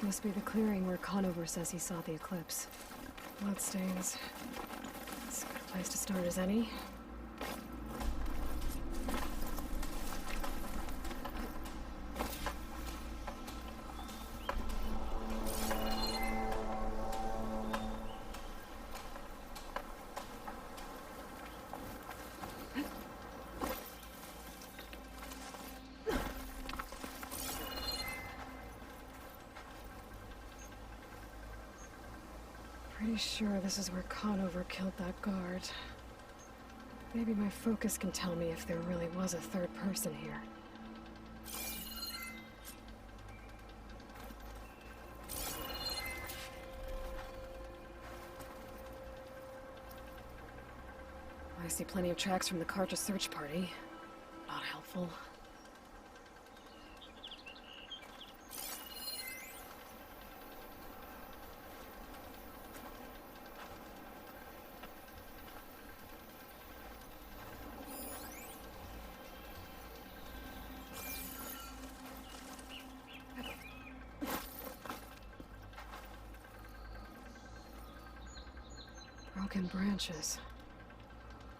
This must be the clearing where Conover says he saw the eclipse. Bloodstains. It's a good place to start as any. Pretty sure this is where Conover killed that guard. Maybe my focus can tell me if there really was a third person here. I see plenty of tracks from the Carja search party. Not helpful. Broken branches.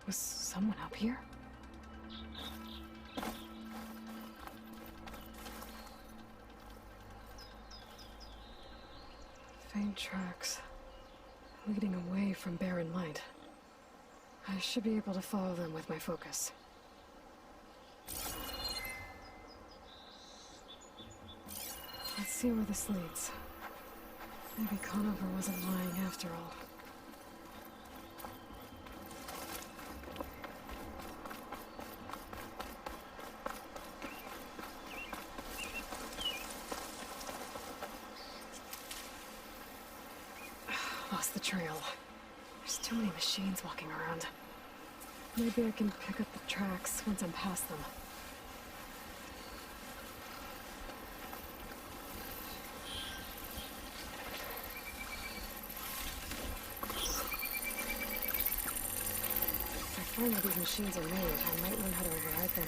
Was someone up here? Faint tracks, leading away from barren light. I should be able to follow them with my focus. Let's see where this leads. Maybe Conover wasn't lying after all. Lost the trail. There's too many machines walking around. Maybe I can pick up the tracks once I'm past them. If I find where these machines are made, I might learn how to override them.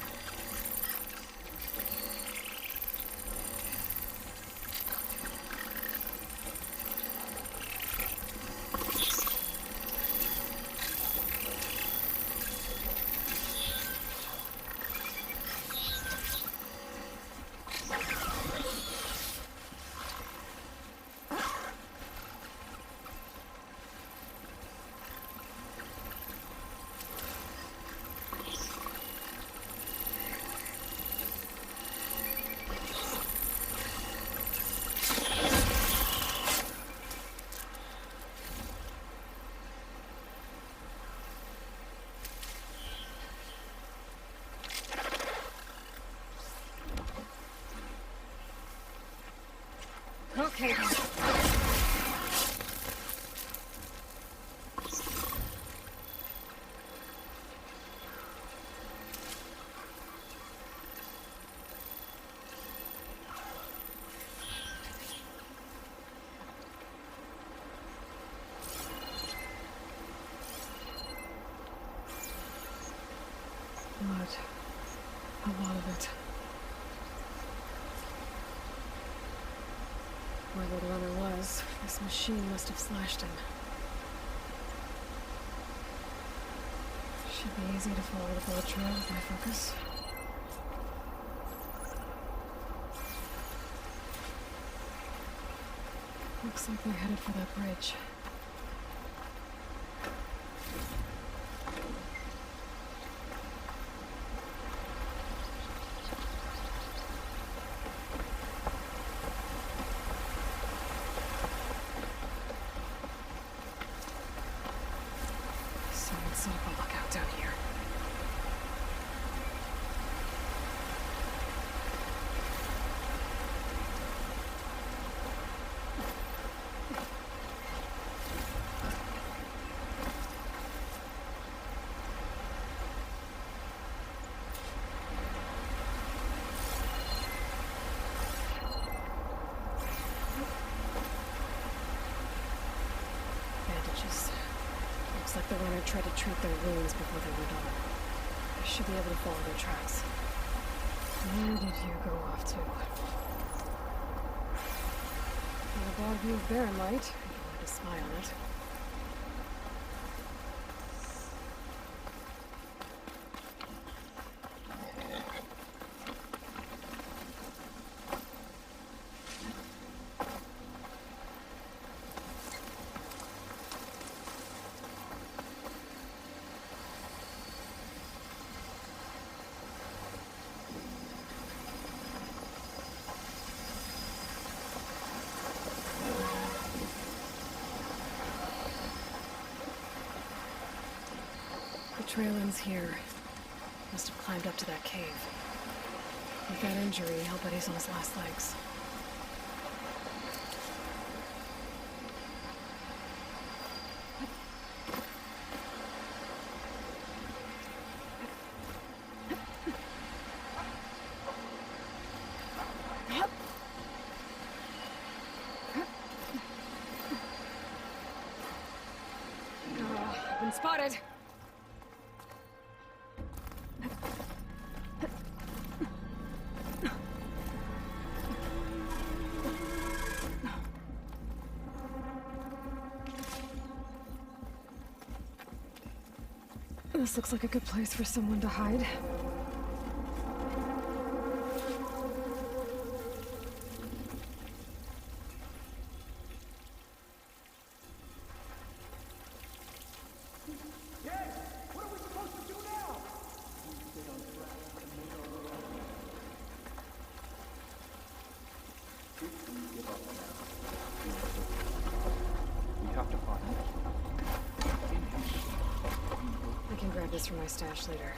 Okay, then. Blood. A lot of it. Wherever the runner was, this machine must have slashed him. Should be easy to follow the bullet trail with my focus. Looks like they're headed for that bridge. Set up a lookout down here. Bandages. Looks like the runner tried to treat their wounds before they were done. I should be able to follow their tracks. Where did you go off to? a broad view of Barren Light, if you wanted to spy on it. The trail ends here. Must have climbed up to that cave. With that injury, I'll bet he's on his last legs. I've been spotted! This looks like a good place for someone to hide. What are we supposed to do now? We have to find him. I can grab this from my stash later.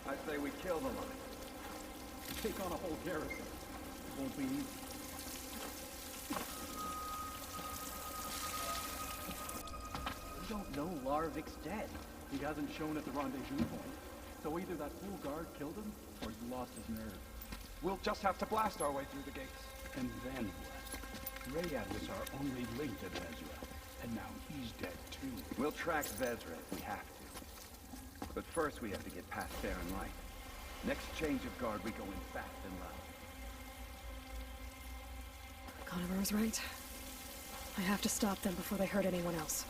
I say we kill the line. Take on a whole garrison. It won't be easy. We don't know Larvik's dead. He hasn't shown at the rendezvous point. So either that fool guard killed him, or he lost his nerve. We'll just have to blast our way through the gates. And then what? Rayad was our only link to Vezra. And now he's dead too. We'll track Vezra if we have to. But first we have to get past Barren Light. Next change of guard, we go in fast and loud. Conover was right. I have to stop them before they hurt anyone else.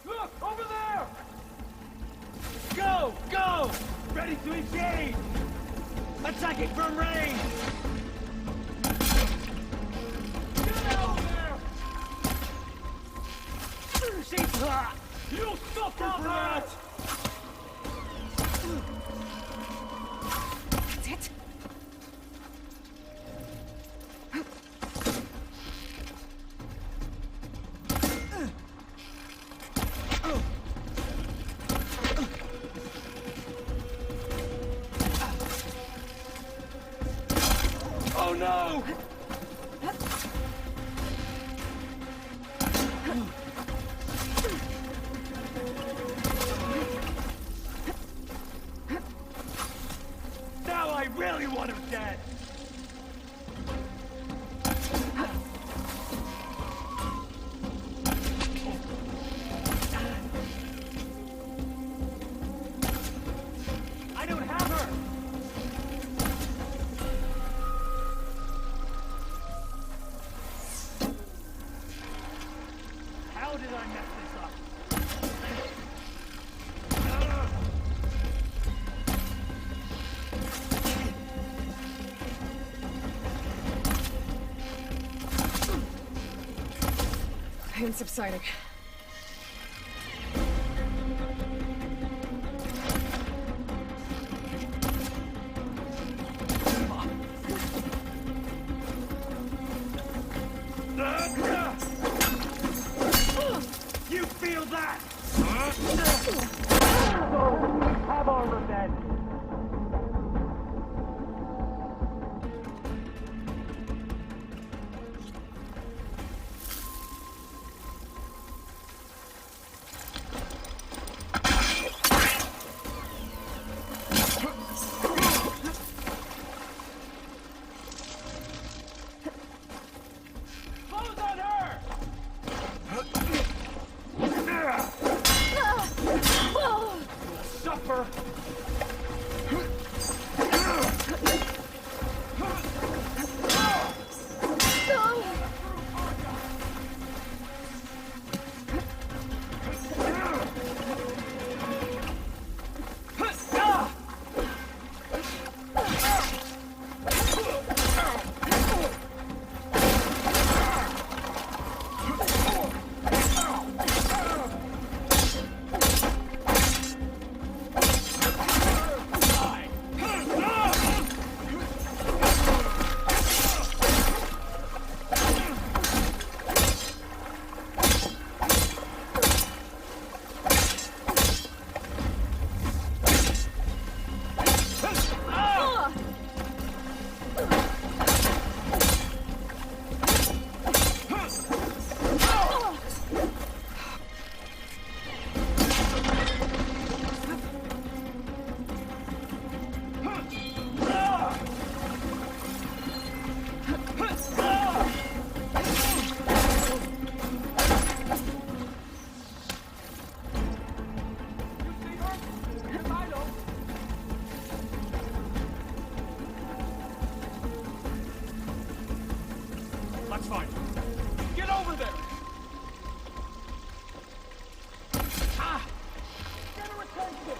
Look! Over there! Go! Go! Ready to engage! Attacking from range! Get out there! She's hot! You'll suffer for that! That's it. Oh no! Now I really want him dead! I don't have her! How did I mess this up? Pain subsiding. You feel that? Have our revenge. Close on her! Suffer! That's fine. Get over there! Ah! Get her attention!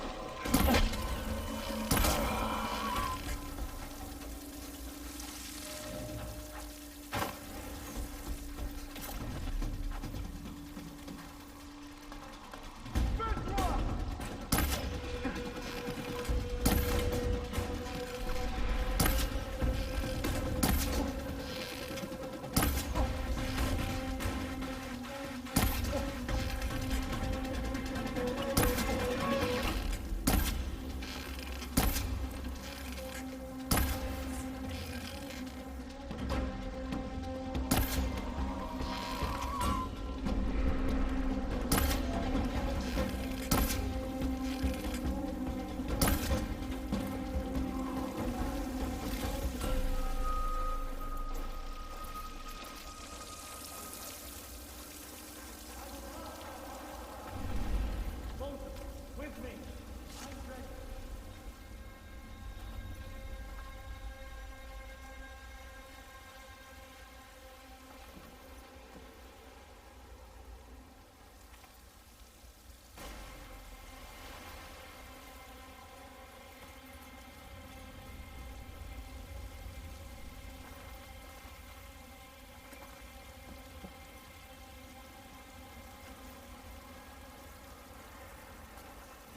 With me! I'm ready.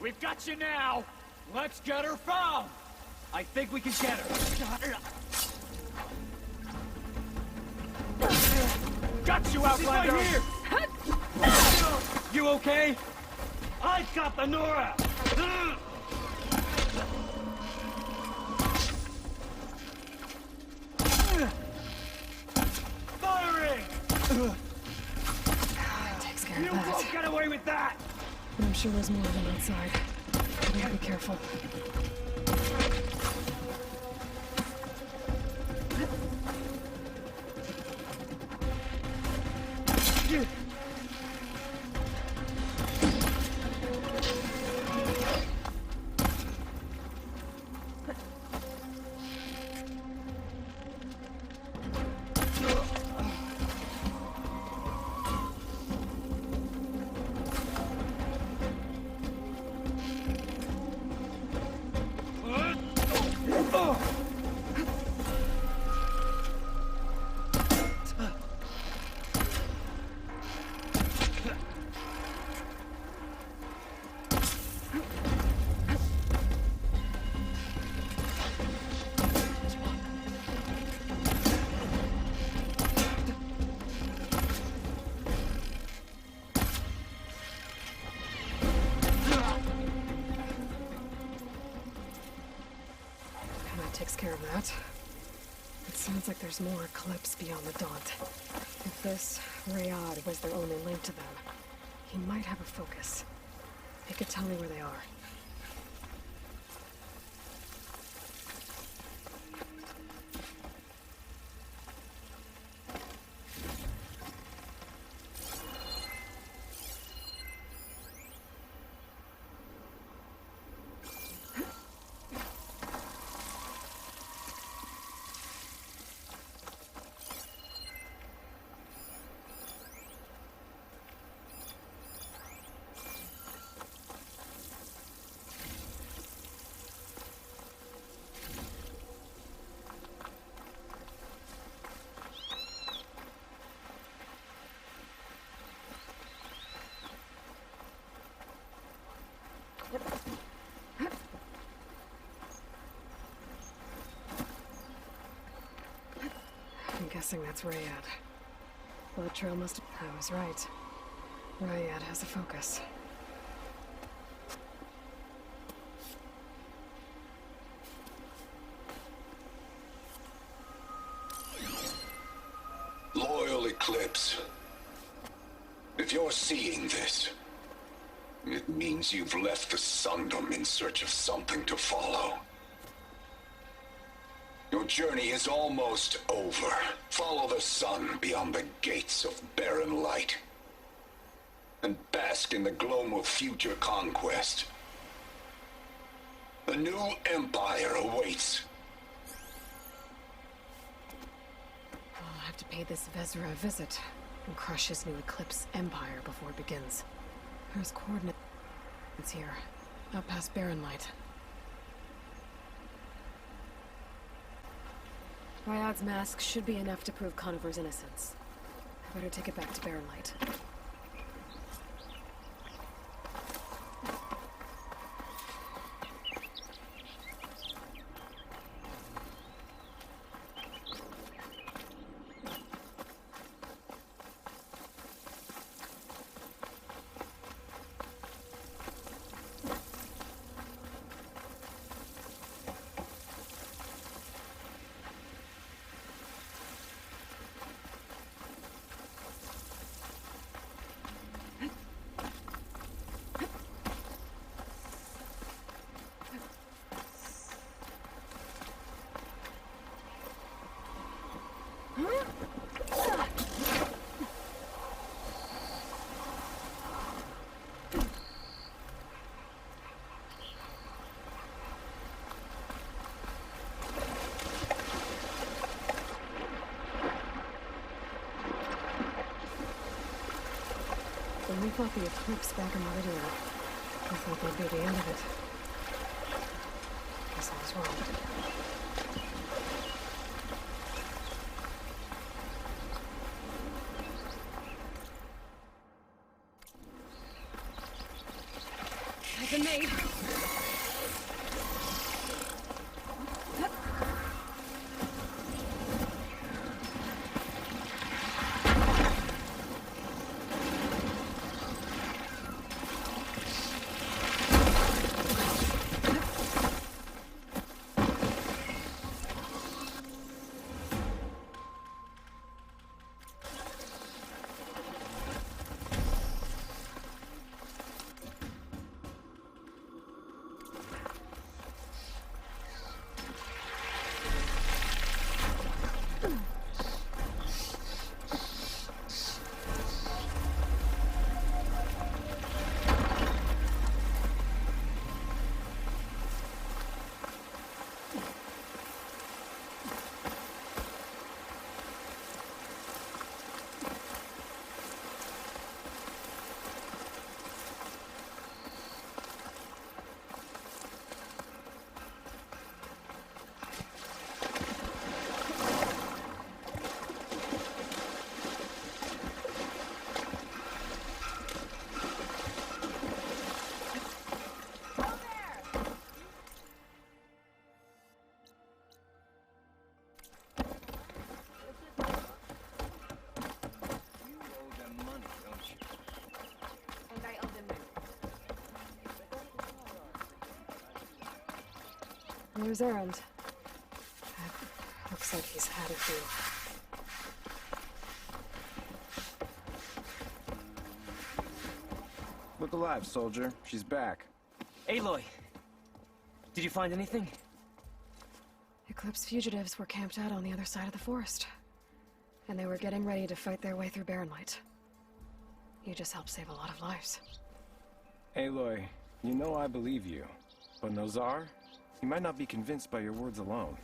We've got you now! Let's get her found! I think we can get her. Got you, Outlander! She's right here! You okay? I've got the Nora! That takes care You of that. won't get away with that! But I'm sure there's more of them outside. We gotta be careful. Takes care of that. It sounds like there's more Eclipse beyond the Daunt. If this Rayad was their only link to them, he might have a focus. He could tell me where they are. I'm guessing that's Rayad. Blood Trail must have... I was right. Rayad has a focus. Loyal Eclipse. If you're seeing this, it means you've left the Sundom in search of something to follow. Your journey is almost over. Follow the sun beyond the gates of barren light, and bask in the gloam of future conquest. A new empire awaits. I'll have to pay this Vezra a visit and crush his new Eclipse empire before it begins. There's coordinates here, out past Barren Light. Ryad's mask should be enough to prove Conover's innocence. I better take it back to Barren Light. When we fought the Eclipse back in Meridian, I thought that'd be the end of it. Guess I was wrong. I've been made. Traveler's errand. Looks like he's had a few. Look alive, soldier. She's back. Aloy! Did you find anything? Eclipse fugitives were camped out on the other side of the forest. And they were getting ready to fight their way through Barren Light. You just helped save a lot of lives. Aloy, you know I believe you. But Nozar? He might not be convinced by your words alone.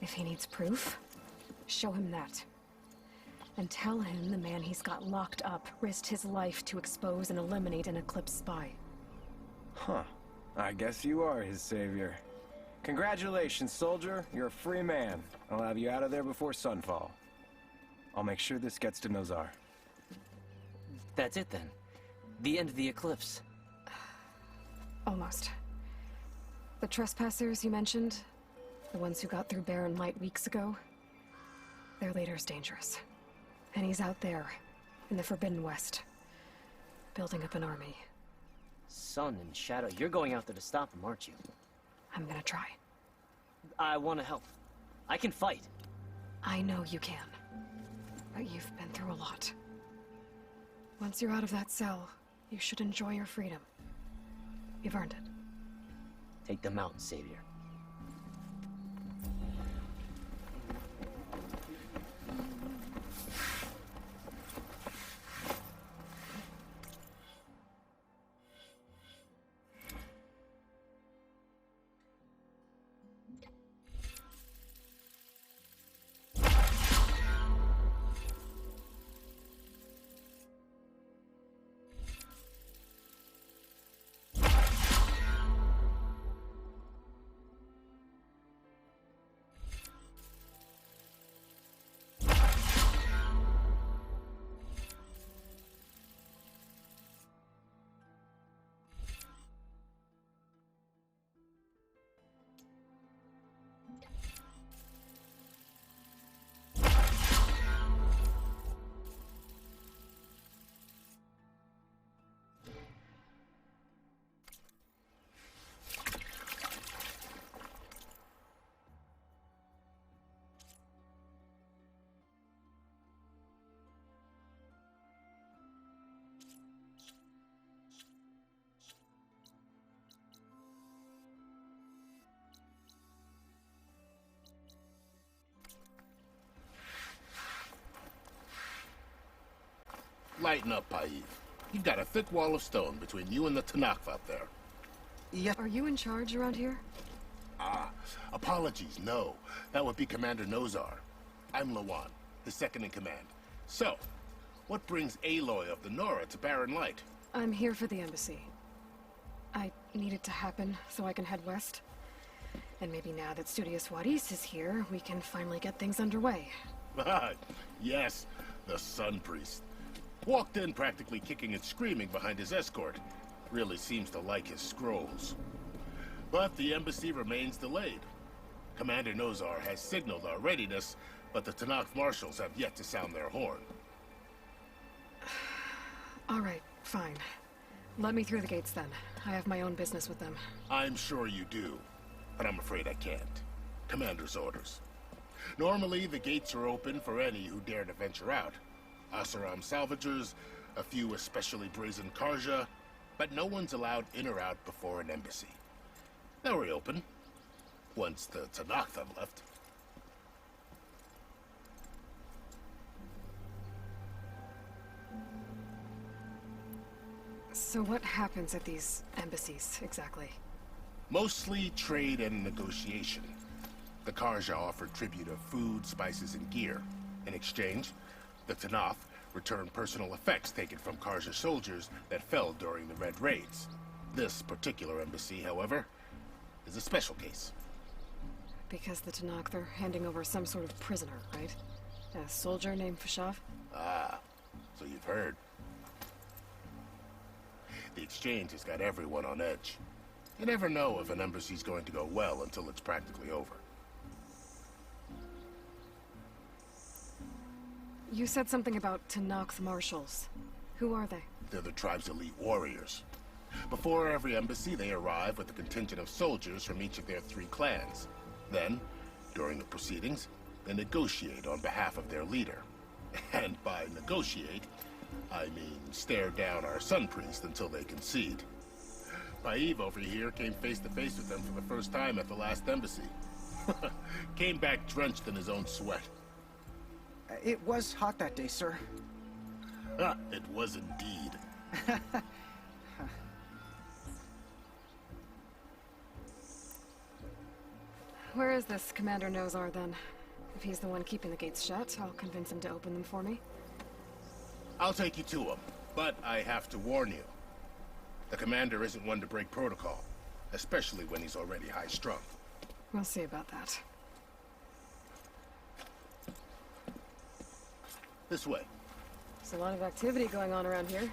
If he needs proof, show him that. And tell him the man he's got locked up risked his life to expose and eliminate an Eclipse spy. Huh. I guess you are his savior. Congratulations, soldier. You're a free man. I'll have you out of there before sunfall. I'll make sure this gets to Nozar. That's it then. The end of the Eclipse. Almost. The trespassers you mentioned, the ones who got through Barren Light weeks ago, their leader's dangerous. And he's out there, in the Forbidden West, building up an army. Sun and Shadow, you're going out there to stop him, aren't you? I'm gonna try. I want to help. I can fight. I know you can. But you've been through a lot. Once you're out of that cell, you should enjoy your freedom. You've earned it. Take them out, Savior. Lighten up, Paiv. You've got a thick wall of stone between you and the Tanakh out there. Are you in charge around here? Apologies, no. That would be Commander Nozar. I'm Lawan, his second in command. So, what brings Aloy of the Nora to Barren Light? I'm here for the embassy. I need it to happen so I can head west. And maybe now that Studious Wadis is here, we can finally get things underway. Yes, the Sun Priest. Walked in practically kicking and screaming behind his escort. Really seems to like his scrolls. But the embassy remains delayed. Commander Nozar has signaled our readiness, but the Tanakh marshals have yet to sound their horn. All right, fine. Let me through the gates then. I have my own business with them. I'm sure you do, but I'm afraid I can't. Commander's orders. Normally, the gates are open for any who dare to venture out. Asaram salvagers, a few especially brazen Karja, but no one's allowed in or out before an embassy. They'll reopen, once the Tanakh have left. So what happens at these embassies, exactly? Mostly trade and negotiation. The Karja offer tribute of food, spices, and gear. In exchange, the Tanakh return personal effects taken from Karja soldiers that fell during the Red Raids. This particular embassy, however, is a special case. Because the Tanakh, they're handing over some sort of prisoner, right? A soldier named Fashav? Ah, so you've heard. The exchange has got everyone on edge. You never know if an embassy's going to go well until it's practically over. You said something about Tanakh marshals. Who are they? They're the tribe's elite warriors. Before every embassy, they arrive with a contingent of soldiers from each of their 3 clans. Then, during the proceedings, they negotiate on behalf of their leader. And by negotiate, I mean stare down our Sun Priest until they concede. Paiv over here came face to face with them for the first time at the last embassy. Came back drenched in his own sweat. It was hot that day, sir. It was indeed. Where is this Commander Nozar, then? If he's the one keeping the gates shut, I'll convince him to open them for me. I'll take you to him, but I have to warn you. The commander isn't one to break protocol, especially when he's already high-strung. We'll see about that. This way. There's a lot of activity going on around here.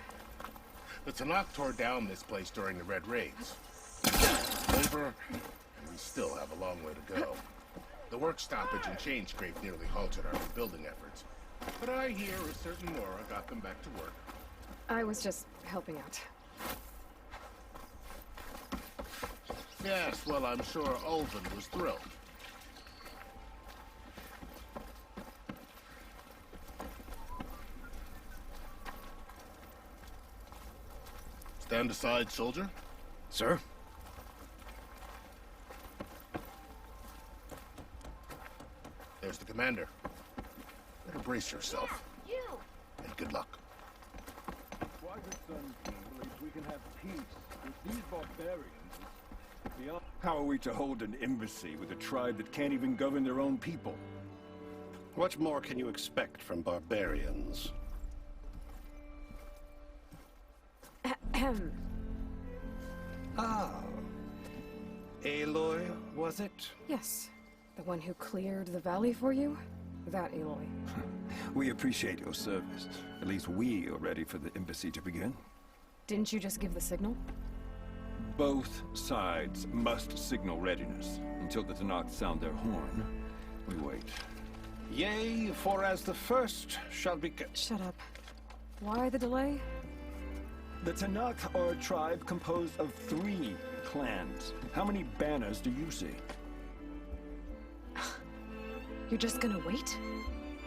The Tanakh tore down this place during the Red Raids. Over, and we still have a long way to go. The work stoppage and change scrape nearly halted our rebuilding efforts. But I hear a certain Nora got them back to work. I was just helping out. Yes, well, I'm sure Ulvin was thrilled. Stand aside, soldier. Sir? There's the commander. Better brace yourself. You! And good luck. Private Sun King believes we can have peace with these barbarians. How are we to hold an embassy with a tribe that can't even govern their own people? What more can you expect from barbarians? Ah. Aloy, was it? Yes. The one who cleared the valley for you? That Aloy. We appreciate your service. At least we are ready for the embassy to begin. Didn't you just give the signal? Both sides must signal readiness. Until the Tanakh sound their horn, we wait. Yea, for as the first shall be... Shut up. Why the delay? The Tanakh are a tribe composed of 3 clans. How many banners do you see? You're just gonna wait?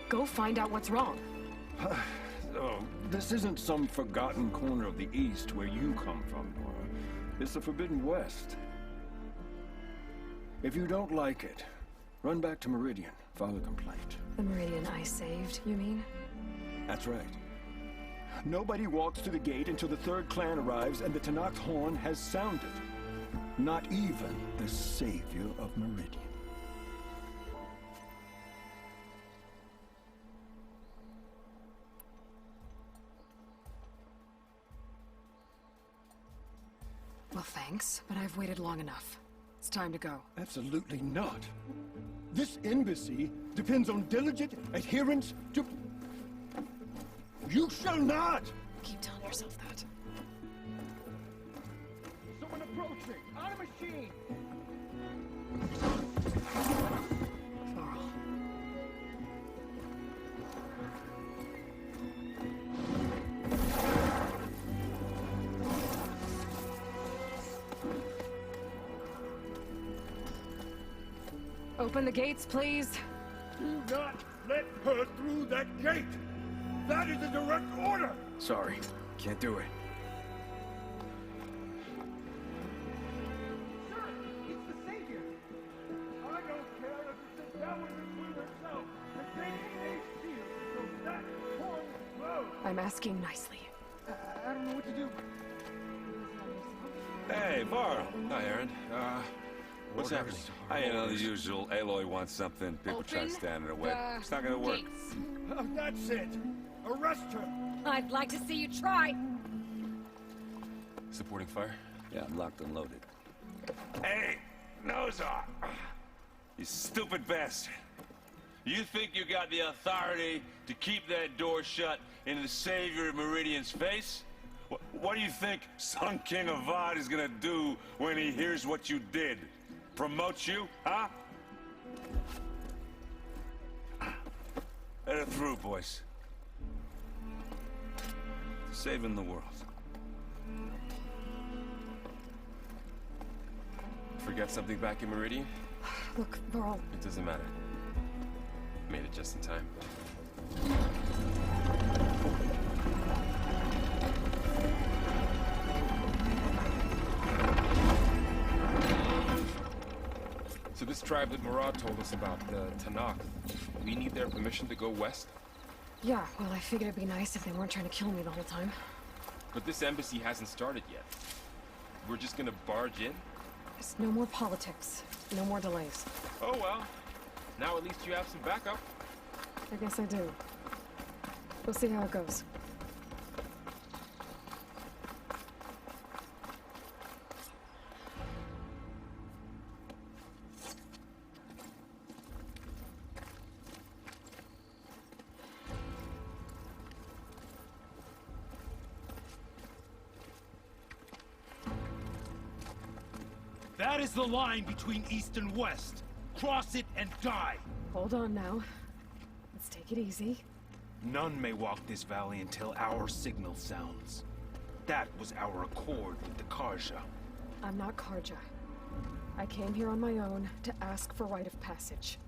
Go find out what's wrong. Oh, this isn't some forgotten corner of the East where you come from, Nora. It's the Forbidden West. If you don't like it, run back to Meridian, file a complaint. The Meridian I saved, you mean? That's right. Nobody walks to the gate until the 3rd clan arrives and the Tanakh's horn has sounded. Not even the savior of Meridian. Well, thanks, but I've waited long enough. It's time to go. Absolutely not. This embassy depends on diligent adherence to... You shall not! Keep telling yourself that. Someone approaching! On a machine! Varl. Open the gates, please. Do not let her through that gate! That is a direct order! Sorry, can't do it. Sir, it's the Savior! I don't care if it's a devil between herself. The gate ain't sealed, so that horn is closed. I'm asking nicely. I don't know what to do. Hey, Varl. Hi, Aaron. What's happening? You know, the usual. Aloy wants something. People try to stand in her way. It's not gonna work. That's it. Arrest her. I'd like to see you try. Supporting fire? Yeah, I'm locked and loaded. Hey, Nozar! You stupid bastard. You think you got the authority to keep that door shut in the Savior of Meridian's face? What do you think Sun King Avad is gonna do when he hears what you did? Promote you, huh? Let her through, boys. Saving the world. Forget something back in Meridian? Look, Varl. It doesn't matter. Made it just in time. So this tribe that Murad told us about, the Tanakh, we need their permission to go west? Yeah, well, I figured it'd be nice if they weren't trying to kill me the whole time. But this embassy hasn't started yet. We're just gonna barge in? There's no more politics. No more delays. Oh well. Now at least you have some backup. I guess I do. We'll see how it goes. That is the line between East and West. Cross it and die. Hold on now. Let's take it easy. None may walk this valley until our signal sounds. That was our accord with the Karja. I'm not Karja. I came here on my own to ask for rite of passage.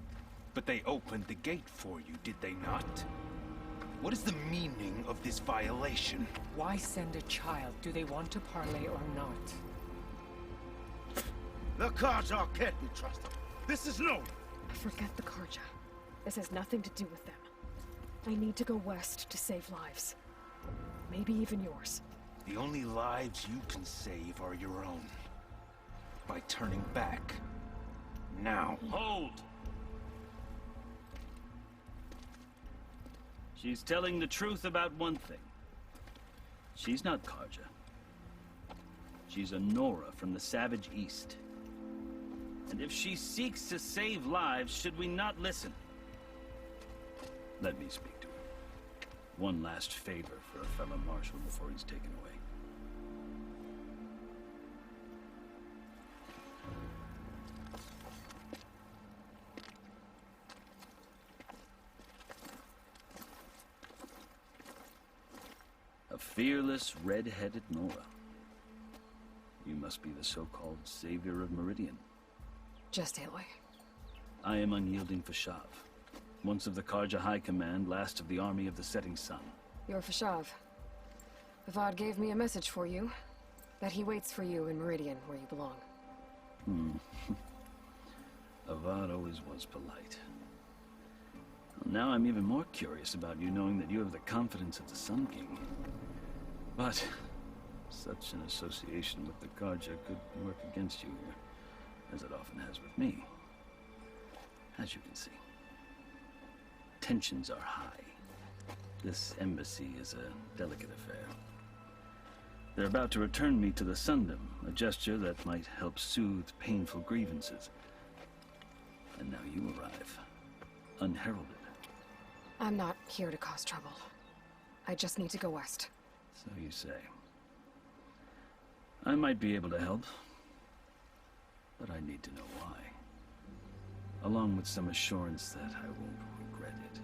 But they opened the gate for you, did they not? What is the meaning of this violation? Why send a child? Do they want to parley or not? The Karja can't be trusted. This is known. Forget the Karja. This has nothing to do with them. I need to go west to save lives. Maybe even yours. The only lives you can save are your own. By turning back. Now. Hold! She's telling the truth about one thing. She's not Karja. She's a Nora from the Savage East. And if she seeks to save lives, should we not listen? Let me speak to her. One last favor for a fellow marshal before he's taken away. A fearless, red-headed Nora. You must be the so-called savior of Meridian. Just Aloy. I am unyielding Fashav. Once of the Karja High Command, last of the army of the Setting Sun. You're Fashav. Avad gave me a message for you. That he waits for you in Meridian, where you belong. Avad always was polite. Well, now I'm even more curious about you knowing that you have the confidence of the Sun King. But such an association with the Karja could work against you here, as it often has with me. As you can see, tensions are high. This embassy is a delicate affair. They're about to return me to the Sundom, a gesture that might help soothe painful grievances. And now you arrive, unheralded. I'm not here to cause trouble. I just need to go west. So you say. I might be able to help, but I need to know why. Along with some assurance that I won't regret it.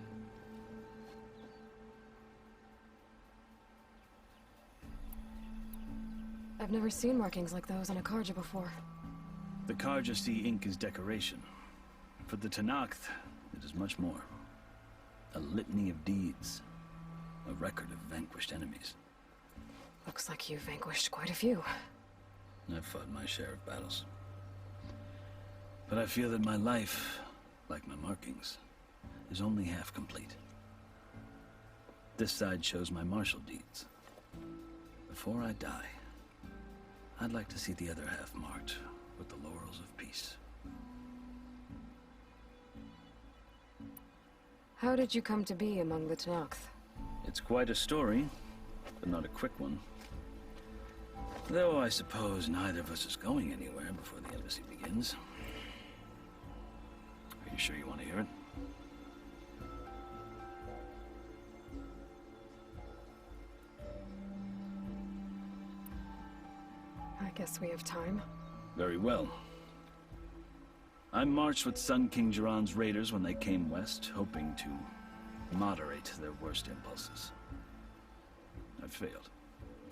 I've never seen markings like those on a Karja before. The Karja see ink as decoration. For the Tanakh, it is much more. A litany of deeds. A record of vanquished enemies. Looks like you've vanquished quite a few. I've fought my share of battles. But I feel that my life, like my markings, is only half complete. This side shows my martial deeds. Before I die, I'd like to see the other half marked with the laurels of peace. How did you come to be among the Tanakh? It's quite a story, but not a quick one. Though I suppose neither of us is going anywhere before the embassy begins. Are you sure you want to hear it? I guess we have time. Very well. I marched with Sun King Jiran's raiders when they came west, hoping to moderate their worst impulses. I failed,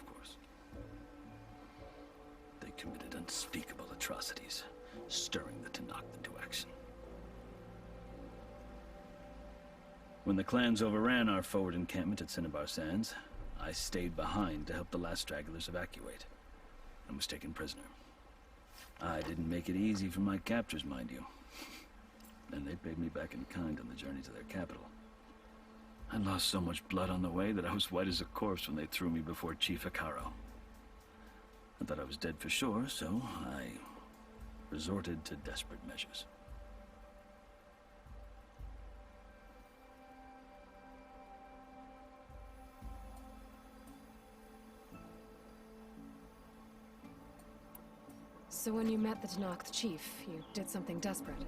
of course. They committed unspeakable atrocities, stirring the Tenakth into action. When the clans overran our forward encampment at Cinnabar Sands, I stayed behind to help the last stragglers evacuate, and was taken prisoner. I didn't make it easy for my captors, mind you. And they paid me back in kind on the journey to their capital. I lost so much blood on the way that I was white as a corpse when they threw me before Chief Hekarro. I thought I was dead for sure, so I resorted to desperate measures. So when you met the Tenakth chief, you did something desperate.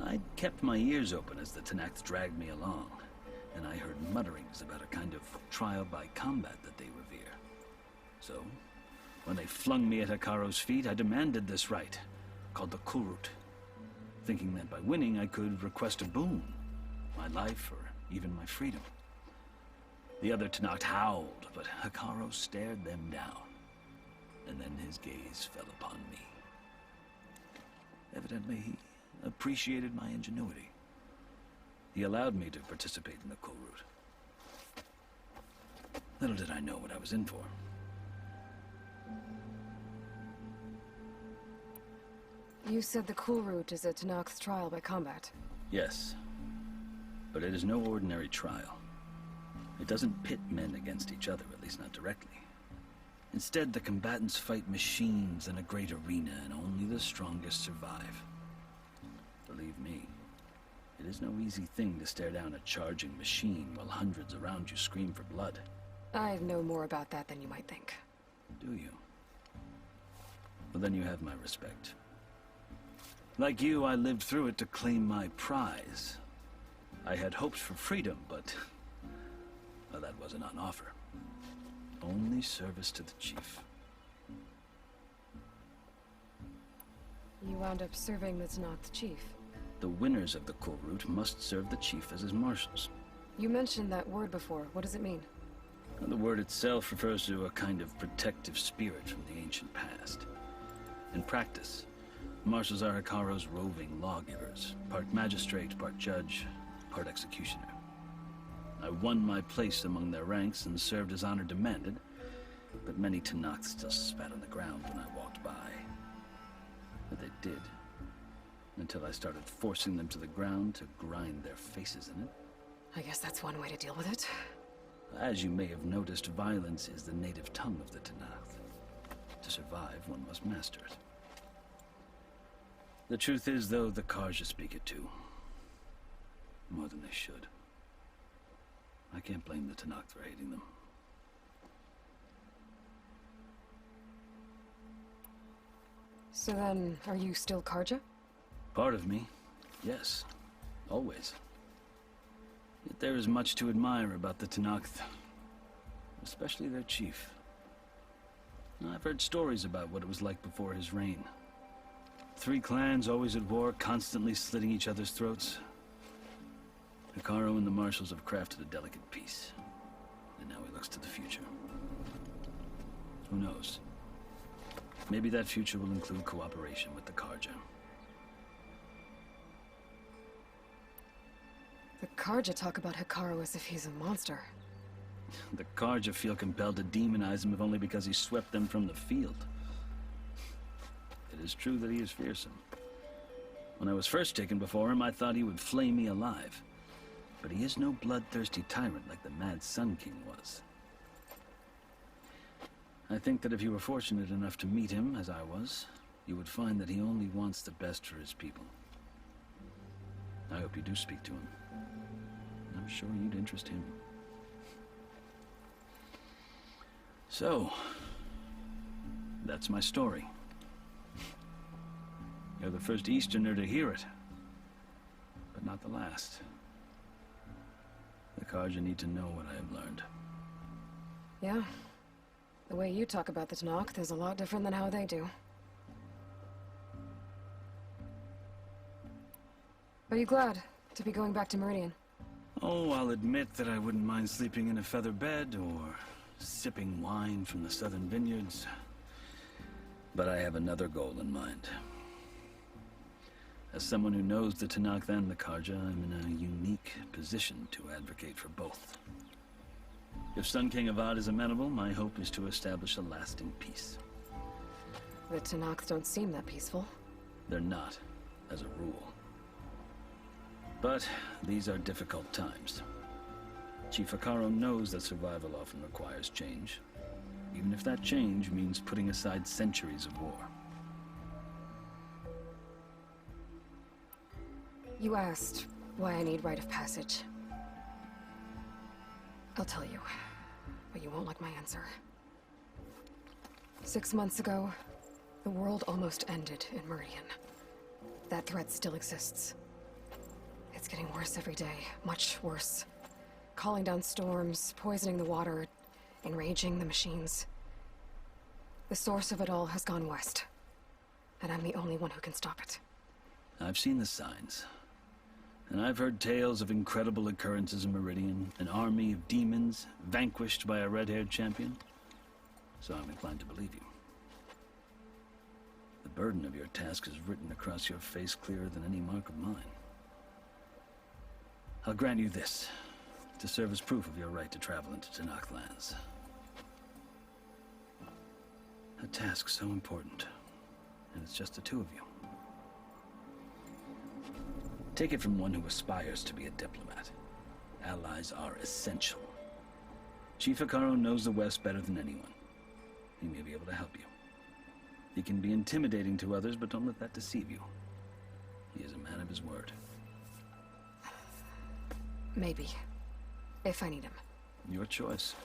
I'd kept my ears open as the Tenakth dragged me along, and I heard mutterings about a kind of trial by combat that they revere. So, when they flung me at Hekarro's feet, I demanded this rite, called the Kulrut, thinking that by winning I could request a boon, my life or even my freedom. The other Tenakth howled, but Hekarro stared them down, and then his gaze fell upon me. Evidently, he appreciated my ingenuity. He allowed me to participate in the Kulrut. Little did I know what I was in for. You said the Kulrut is a Tenakth trial by combat. Yes, but it is no ordinary trial. It doesn't pit men against each other, at least not directly. Instead, the combatants fight machines in a great arena, and only the strongest survive. Believe me, it is no easy thing to stare down a charging machine while hundreds around you scream for blood. I know more about that than you might think. Do you? Well, then you have my respect. Like you, I lived through it to claim my prize. I had hopes for freedom, but well, that wasn't on offer. Only service to the chief. You wound up serving the Tenakth chief. The winners of the Kulrut must serve the chief as his marshals. You mentioned that word before. What does it mean? The word itself refers to a kind of protective spirit from the ancient past. In practice, marshals are Hekarro's roving lawgivers, part magistrate, part judge, part executioner. I won my place among their ranks and served as honor demanded, but many Tenakth still spat on the ground when I walked by. But they did, until I started forcing them to the ground to grind their faces in it. I guess that's one way to deal with it. As you may have noticed, violence is the native tongue of the Tenakth. To survive, one must master it. The truth is, though, the Carja speak it too. More than they should. I can't blame the Tenakth for hating them. So then, are you still Carja? Part of me, yes. Always. Yet there is much to admire about the Tenakth. Especially their chief. I've heard stories about what it was like before his reign. 3 clans always at war, constantly slitting each other's throats. Hekarro and the marshals have crafted a delicate peace. And now he looks to the future. Who knows? Maybe that future will include cooperation with the Carja. The Carja talk about Hekarro as if he's a monster. The Carja feel compelled to demonize him if only because he swept them from the field. It is true that he is fearsome. When I was first taken before him, I thought he would flay me alive. But he is no bloodthirsty tyrant like the Mad Sun King was. I think that if you were fortunate enough to meet him, as I was, you would find that he only wants the best for his people. I hope you do speak to him. I'm sure you'd interest him. So, that's my story. You're the first Easterner to hear it, but not the last. The Carja need to know what I have learned. Yeah. The way you talk about the Tenakth is a lot different than how they do. Are you glad to be going back to Meridian? Oh, I'll admit that I wouldn't mind sleeping in a feather bed or sipping wine from the southern vineyards. But I have another goal in mind. As someone who knows the Tenakth and the Karja, I'm in a unique position to advocate for both. If Sun King Avad is amenable, my hope is to establish a lasting peace. The Tenakth don't seem that peaceful. They're not, as a rule. But these are difficult times. Chief Hekarro knows that survival often requires change, even if that change means putting aside centuries of war. You asked why I need rite of passage. I'll tell you, but you won't like my answer. 6 months ago, the world almost ended in Meridian. That threat still exists. It's getting worse every day, much worse. Calling down storms, poisoning the water, enraging the machines. The source of it all has gone west, and I'm the only one who can stop it. I've seen the signs. And I've heard tales of incredible occurrences in Meridian, an army of demons vanquished by a red-haired champion. So I'm inclined to believe you. The burden of your task is written across your face clearer than any mark of mine. I'll grant you this, to serve as proof of your right to travel into Tenakth lands. A task so important, and it's just the two of you. Take it from one who aspires to be a diplomat. Allies are essential. Chief Hekarro knows the West better than anyone. He may be able to help you. He can be intimidating to others, but don't let that deceive you. He is a man of his word. Maybe. If I need him. Your choice.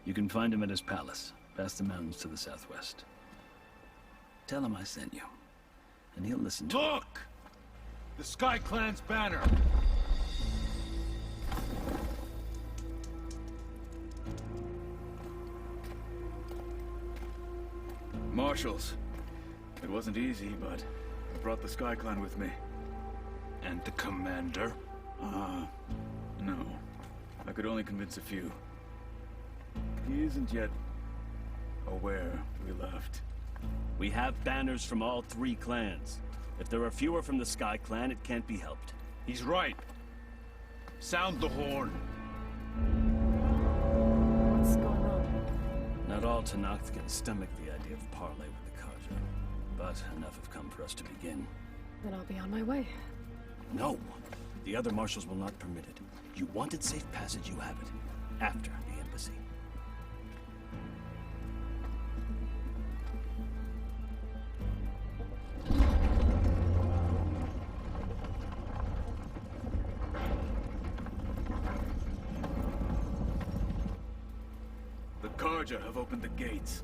You can find him at his palace, past the mountains to the southwest. Tell him I sent you. And he'll listen to Look! The Sky Clan's banner! Marshals. It wasn't easy, but I brought the Sky Clan with me. And the commander? No. I could only convince a few. He isn't yet aware we left. We have banners from all 3 clans. If there are fewer from the Sky Clan, it can't be helped. He's right. Sound the horn. What's going on? Not all Tenakth can stomach the idea of parley with the Karja, but enough have come for us to begin. Then I'll be on my way. No! The other marshals will not permit it. You wanted safe passage, you have it. After the embassy. The Karja have opened the gates.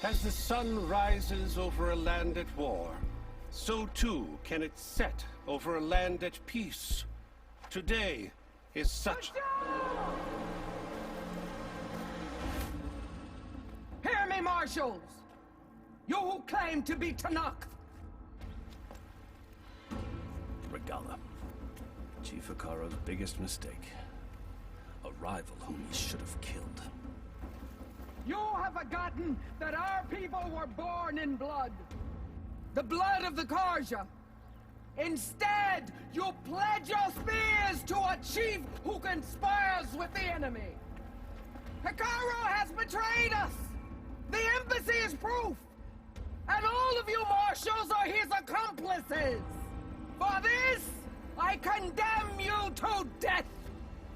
As the sun rises over a land at war, so too can it set over a land at peace. Today is such... Hear me, marshals! You who claim to be Tenakth! Regalla. Chief Hekarro's biggest mistake. A rival whom he should have killed. You have forgotten that our people were born in blood. The blood of the Karja. Instead, you pledge your spears to a chief who conspires with the enemy. Hekarro has betrayed us. The embassy is proof. And all of you marshals are his accomplices. For this, I condemn you to death.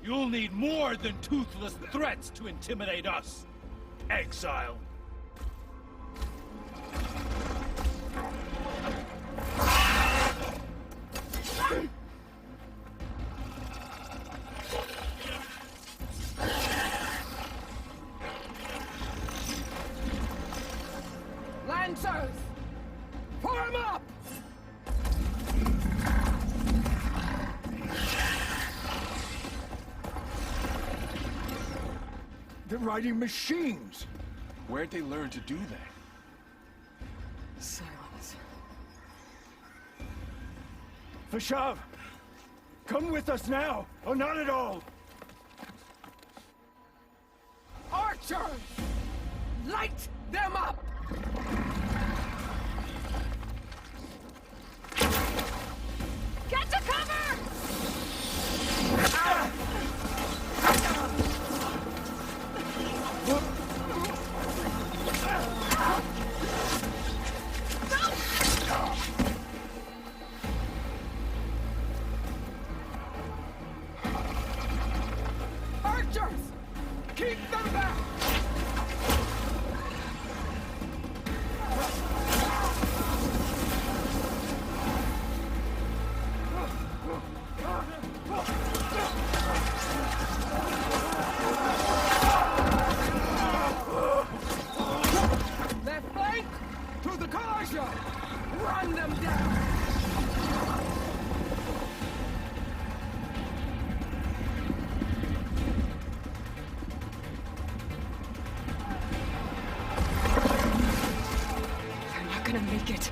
You'll need more than toothless threats to intimidate us. Exile. Lancers, form up! planet-riding machines! Where'd they learn to do that? Silence. Vashav! Come with us now, or not at all! Archers! Light them up! Get to cover! Archers! Keep them back! Left flank to the Karja! Run them down! They're not gonna make it.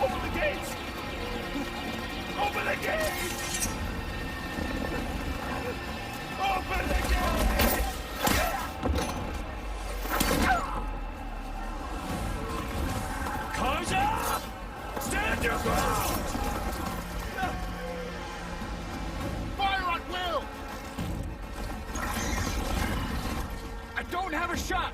Open the gates! Open the gates! Open the gates! Karja! Stand your ground! Fire at will! I don't have a shot!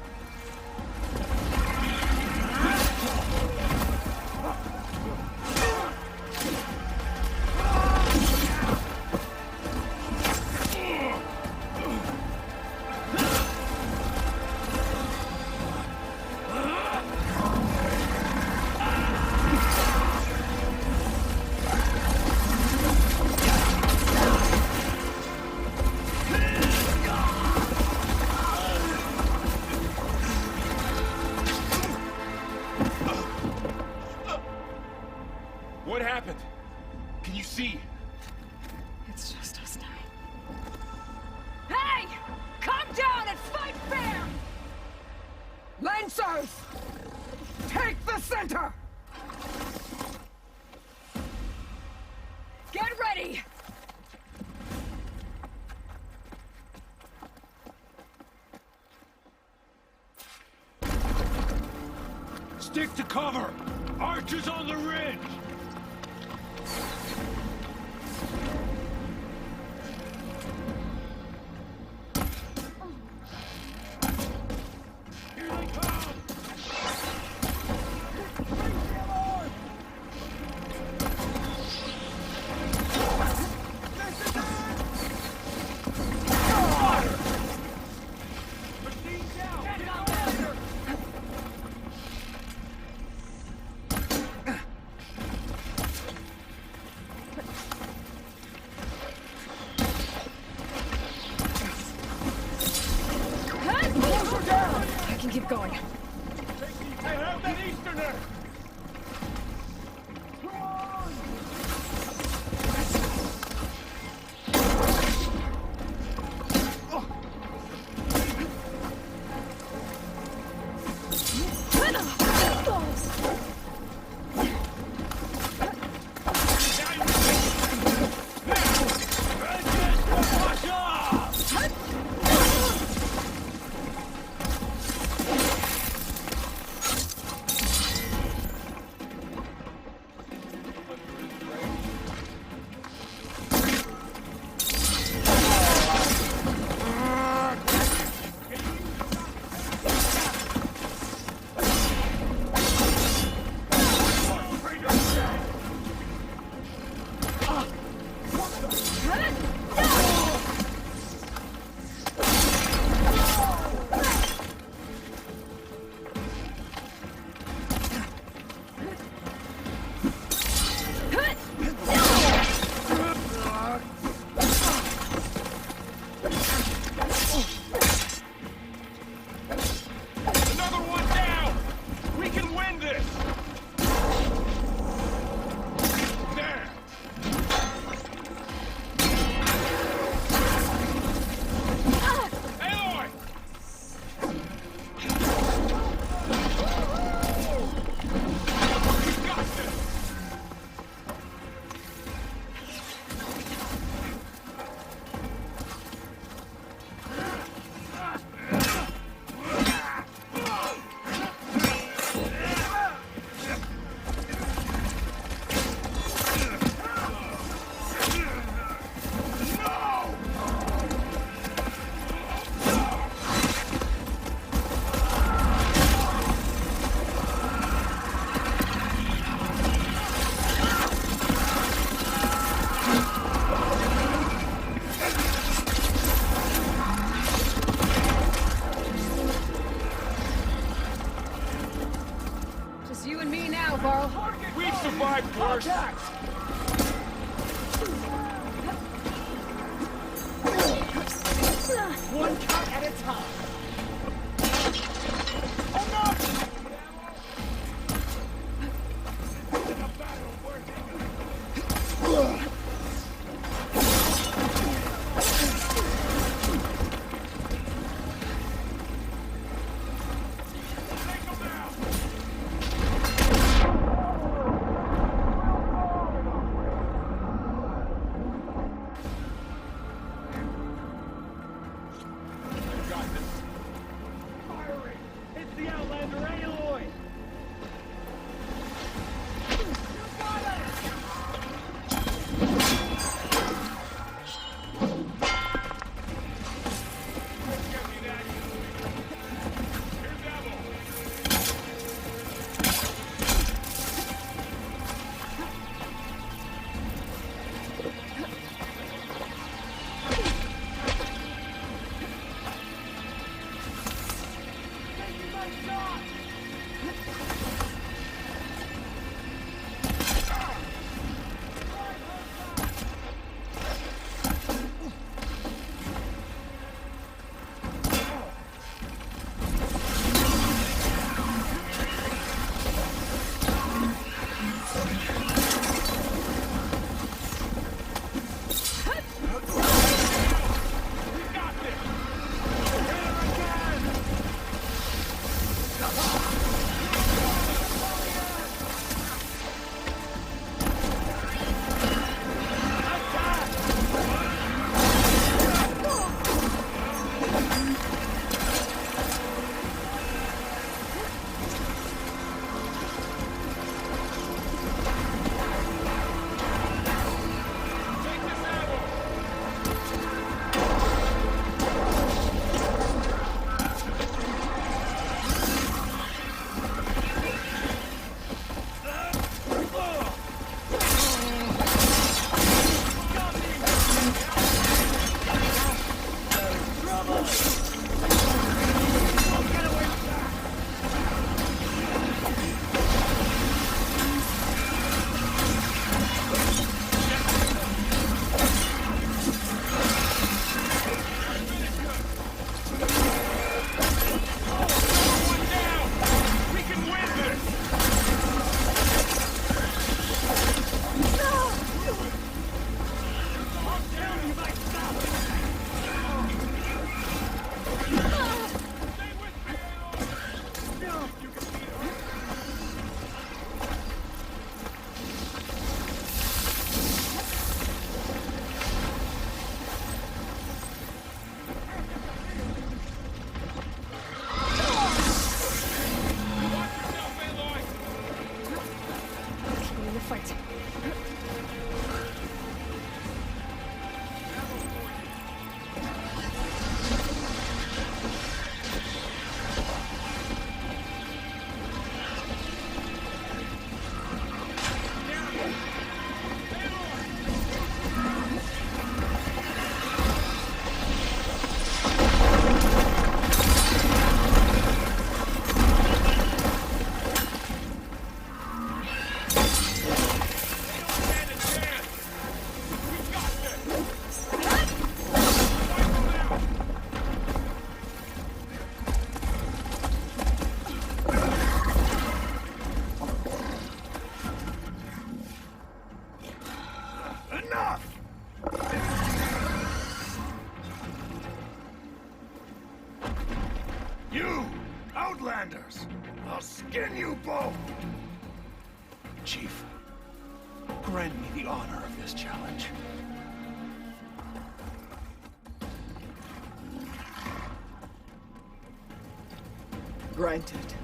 What happened? Can you see? It's just us now. Hey! Calm down and fight fair! Lancers! Take the center! Get ready! Stick to cover! Archers on the ridge! Here they come! I can keep going. I have that Easterner! It's you and me now, Varl. We've survived worse. One cut at a time. It's the Outlander Aloy! Outlanders! I'll skin you both! Chief, grant me the honor of this challenge. Granted.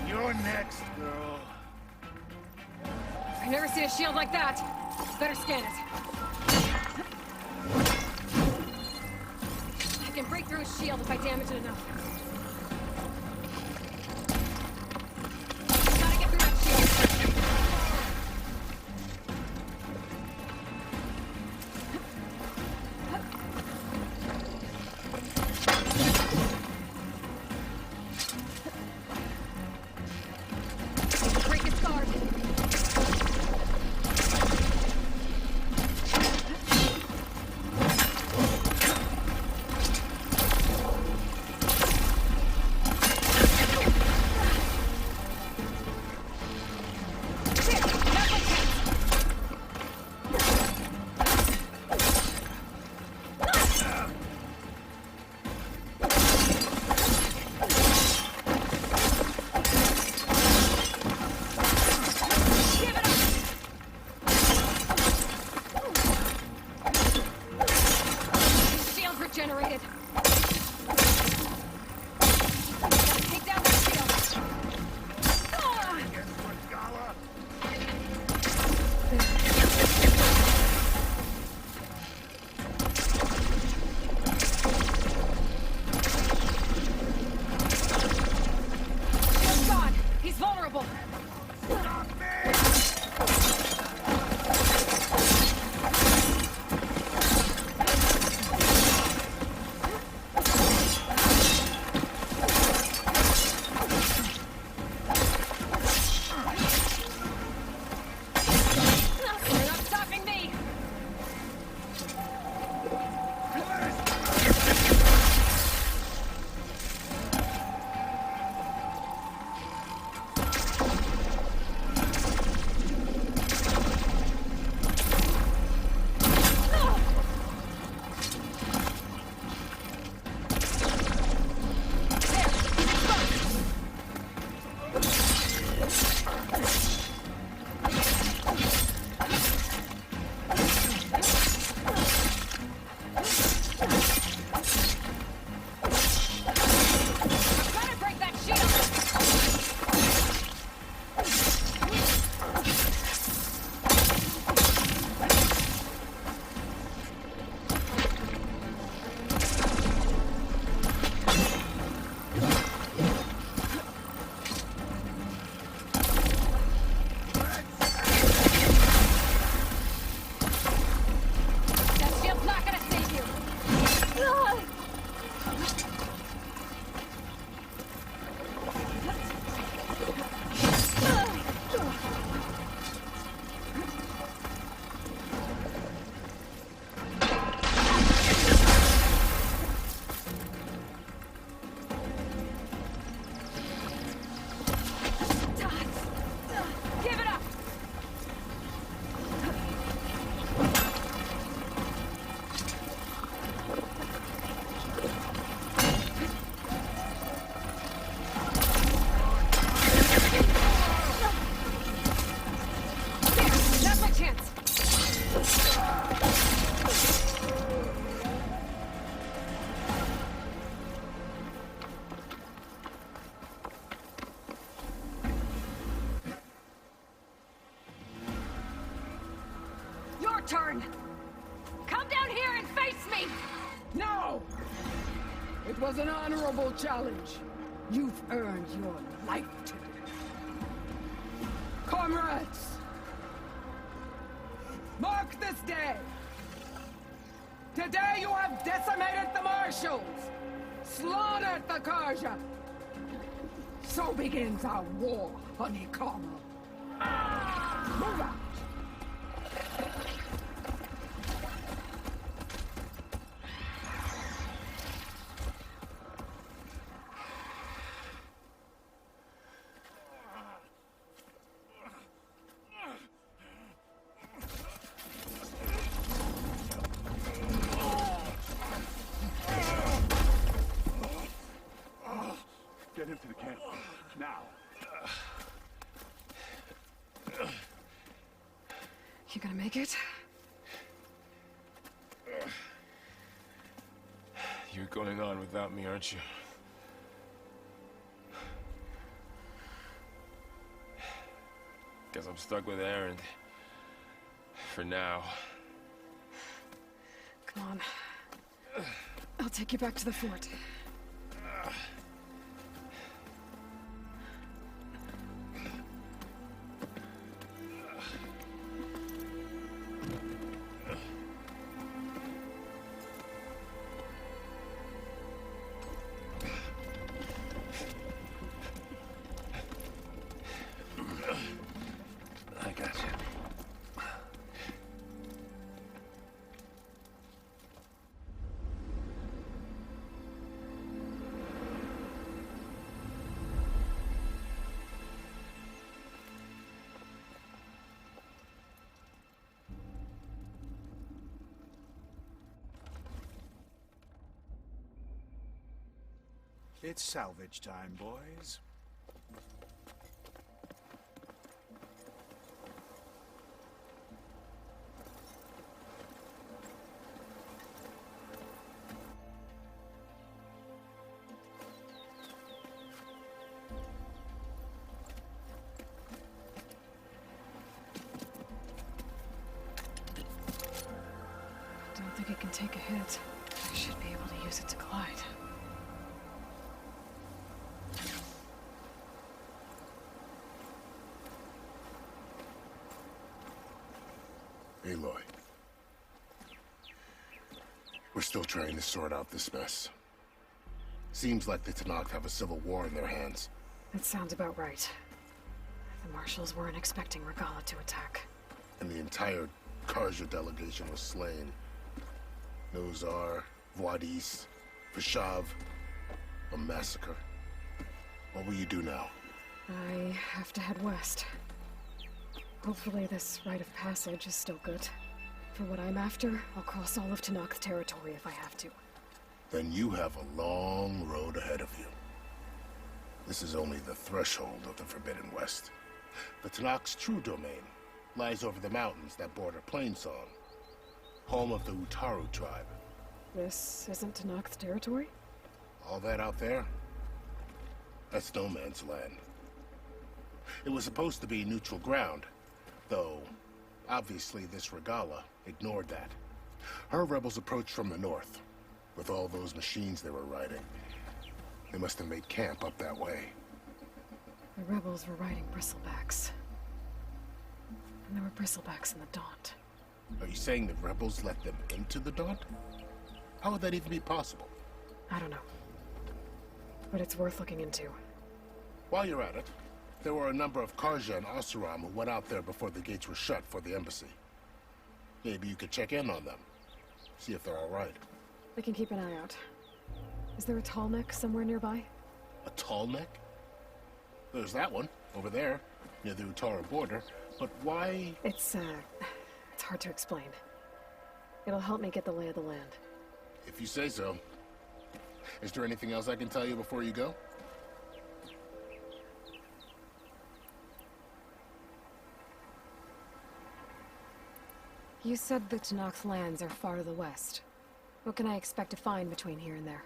You're next, girl. I've never seen a shield like that. Better scan it. I can break through his shield if I damage it enough. Gotta get through that shield. Break his guard. Shield regenerated. Gotta take down the shield. Shield's gone. He's vulnerable. You're not stopping me. I'm trying to break that shield. That shield's not gonna save you. Give it up. That's my chance. Your turn. Come down here and face me. No! It was an honorable challenge. You've earned your life today. Comrades! Mark this day! Today you have decimated the Marshals! Slaughtered the Karja! So begins our war, Honeycomb. Move out! Get him to the camp. Now. You gonna make it? You're going on without me, aren't you? Guess I'm stuck with Erend. For now. Come on. I'll take you back to the fort. I got you. It's salvage time, boys. Don't think it can take a hit. I should be able to use it to glide. Aloy. We're still trying to sort out this mess. Seems like the Tenakth have a civil war in their hands. That sounds about right. The Marshals weren't expecting Regalla to attack. And the entire Karja delegation was slain. Nozar, Vuadis, Vishav. A massacre. What will you do now? I have to head west. Hopefully this rite of passage is still good. For what I'm after, I'll cross all of Tenakth territory if I have to. Then you have a long road ahead of you. This is only the threshold of the Forbidden West. The Tenakth's true domain lies over the mountains that border Plainsong, home of the Utaru tribe. This isn't Tenakth territory? All that out there? That's no man's land. It was supposed to be neutral ground, though obviously this Regalla ignored that. Her rebels approached from the north, with all those machines they were riding. They must have made camp up that way. The rebels were riding bristlebacks. And there were bristlebacks in the Daunt. Are you saying the rebels let them into the Daunt? How would that even be possible? I don't know. But it's worth looking into. While you're at it, there were a number of Karja and Oseram who went out there before the gates were shut for the embassy. Maybe you could check in on them. See if they're all right. I can keep an eye out. Is there a tall neck somewhere nearby? A tall neck? There's that one, over there, near the Utaru border. But why? It's hard to explain. It'll help me get the lay of the land. If you say so. Is there anything else I can tell you before you go? You said the Tenakth lands are far to the west. What can I expect to find between here and there?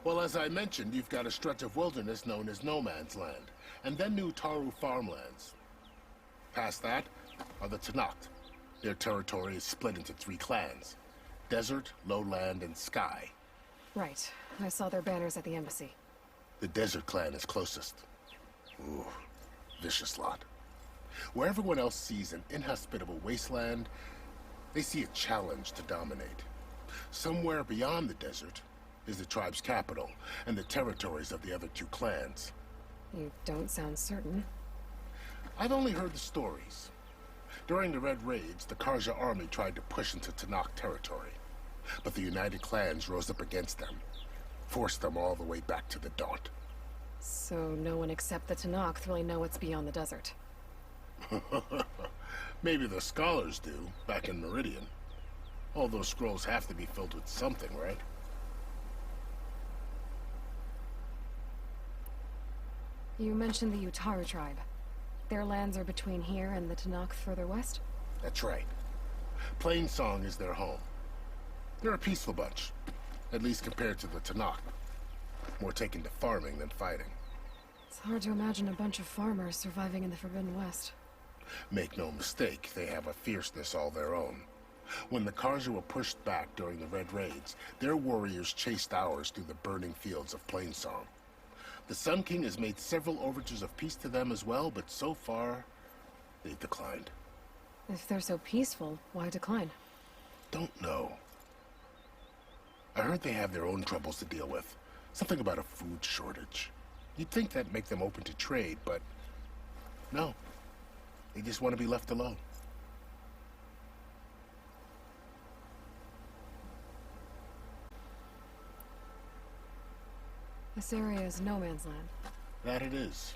Well, as I mentioned, you've got a stretch of wilderness known as No Man's Land, and then the Utaru farmlands. Past that are the Tenakth. Their territory is split into 3 clans: Desert, Lowland, and Sky. Right. I saw their banners at the embassy. The Desert clan is closest. Ooh, vicious lot. Where everyone else sees an inhospitable wasteland, they see a challenge to dominate. Somewhere beyond the desert is the tribe's capital and the territories of the other 2 clans. You don't sound certain. I've only heard the stories. During the Red Raids, the Karja army tried to push into Tenakth territory, but the United Clans rose up against them, forced them all the way back to the Daunt. So no one except the Tenakth really know what's beyond the desert. Maybe the scholars do, back in Meridian. All those scrolls have to be filled with something, right? You mentioned the Utaru tribe. Their lands are between here and the Tenakth further west? That's right. Plainsong is their home. They're a peaceful bunch, at least compared to the Tenakth. More taken to farming than fighting. It's hard to imagine a bunch of farmers surviving in the Forbidden West. Make no mistake, they have a fierceness all their own. When the Karja were pushed back during the Red Raids, their warriors chased ours through the burning fields of Plainsong. The Sun King has made several overtures of peace to them as well, but so far, they've declined. If they're so peaceful, why decline? Don't know. I heard they have their own troubles to deal with. Something about a food shortage. You'd think that'd make them open to trade, but no. They just want to be left alone. This area is no man's land. That it is.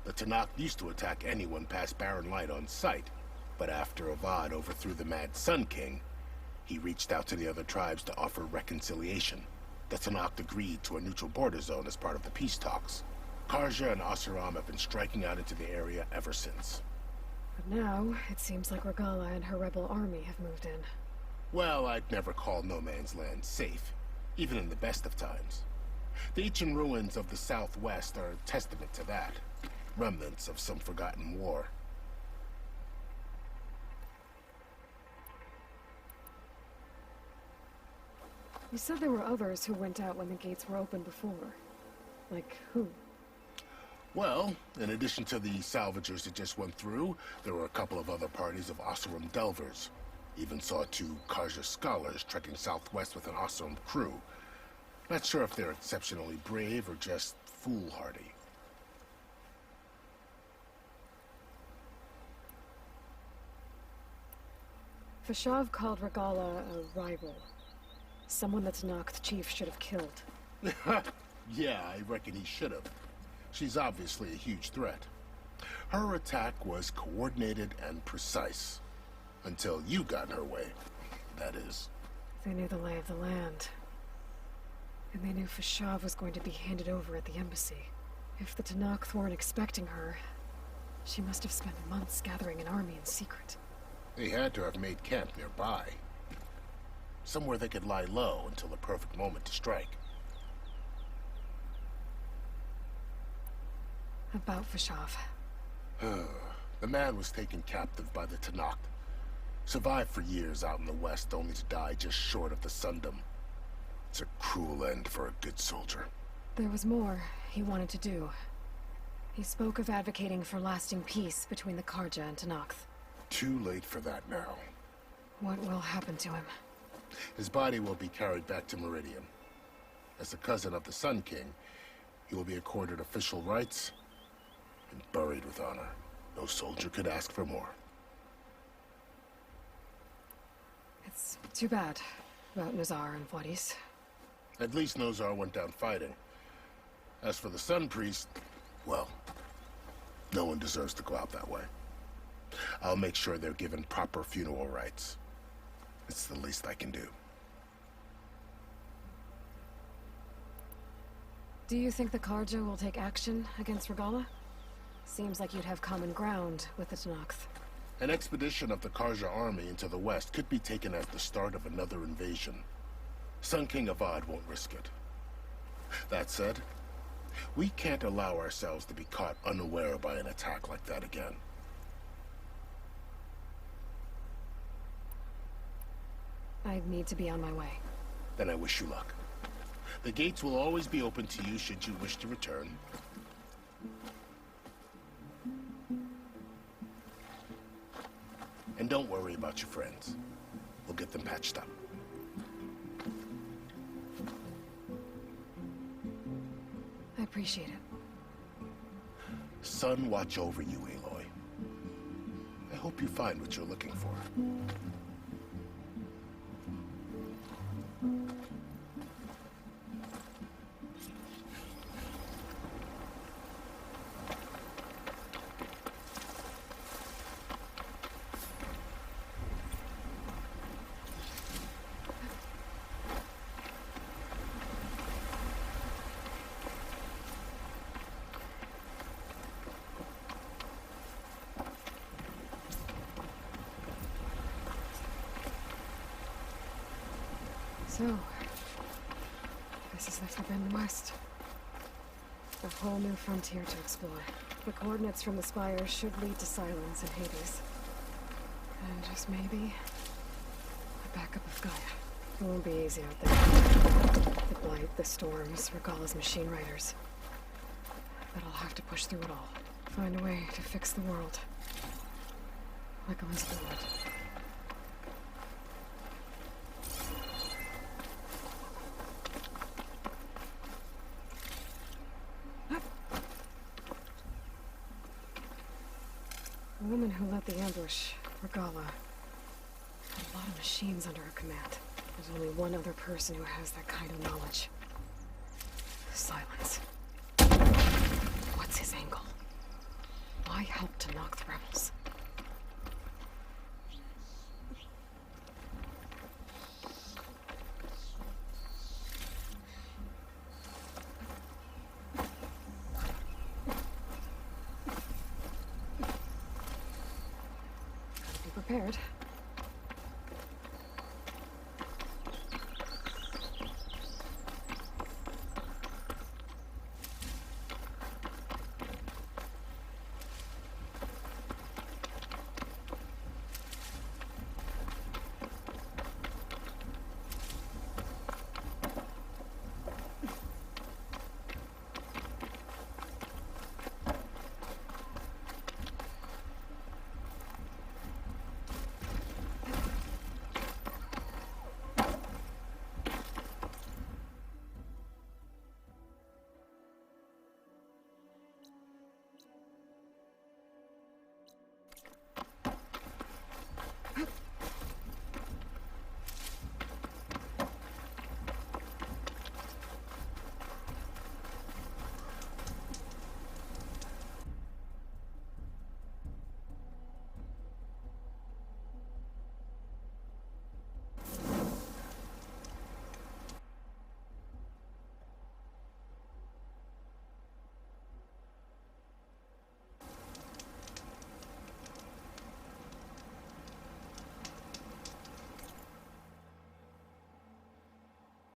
The Tenakth used to attack anyone past Barren Light on sight, but after Avad overthrew the Mad Sun King, he reached out to the other tribes to offer reconciliation. The Tenakth agreed to a neutral border zone as part of the peace talks. Karja and Oseram have been striking out into the area ever since. But now, it seems like Regalla and her rebel army have moved in. Well, I'd never call no man's land safe, even in the best of times. The ancient ruins of the Southwest are a testament to that. Remnants of some forgotten war. You said there were others who went out when the gates were open before. Like who? Well, in addition to the salvagers that just went through, there were a couple of other parties of Oseram delvers. Even saw 2 Karja scholars trekking southwest with an Oseram crew. Not sure if they're exceptionally brave or just foolhardy. Fashav called Regalla a rival. Someone the Tenakth chief should have killed. Yeah, I reckon he should have. She's obviously a huge threat. Her attack was coordinated and precise. Until you got in her way, that is. They knew the lay of the land. And they knew Fashav was going to be handed over at the embassy. If the Tenakth weren't expecting her, she must have spent months gathering an army in secret. They had to have made camp nearby. Somewhere they could lie low until the perfect moment to strike. About Fashav. The man was taken captive by the Tenakth. Survived for years out in the west, only to die just short of the Sundom. It's a cruel end for a good soldier. There was more he wanted to do. He spoke of advocating for lasting peace between the Karja and Tenakth. Too late for that now. What will happen to him? His body will be carried back to Meridian. As a cousin of the Sun King, he will be accorded official rights and buried with honor. No soldier could ask for more. It's too bad about Nazar and Wadis. At least Nozar went down fighting. As for the Sun Priest, well, no one deserves to go out that way. I'll make sure they're given proper funeral rites. It's the least I can do. Do you think the Karja will take action against Regalla? Seems like you'd have common ground with the Tenakth. An expedition of the Karja army into the west could be taken as the start of another invasion. Sun King Avad won't risk it. That said, we can't allow ourselves to be caught unaware by an attack like that again. I need to be on my way. Then I wish you luck. The gates will always be open to you should you wish to return. And don't worry about your friends. We'll get them patched up. I appreciate it. Sun watch over you, Aloy. I hope you find what you're looking for. So, this is the Forbidden West. A whole new frontier to explore. The coordinates from the spire should lead to Silence and Hades. And just maybe, a backup of Gaia. It won't be easy out there. The Blight, the Storms, Regalla's machine riders. But I'll have to push through it all. Find a way to fix the world. Like Elizabeth would. The woman who led the ambush, Regalla, had a lot of machines under her command. There's only one other person who has that kind of knowledge. Silence. What's his angle? Why help to knock the rebels? Gotta be prepared.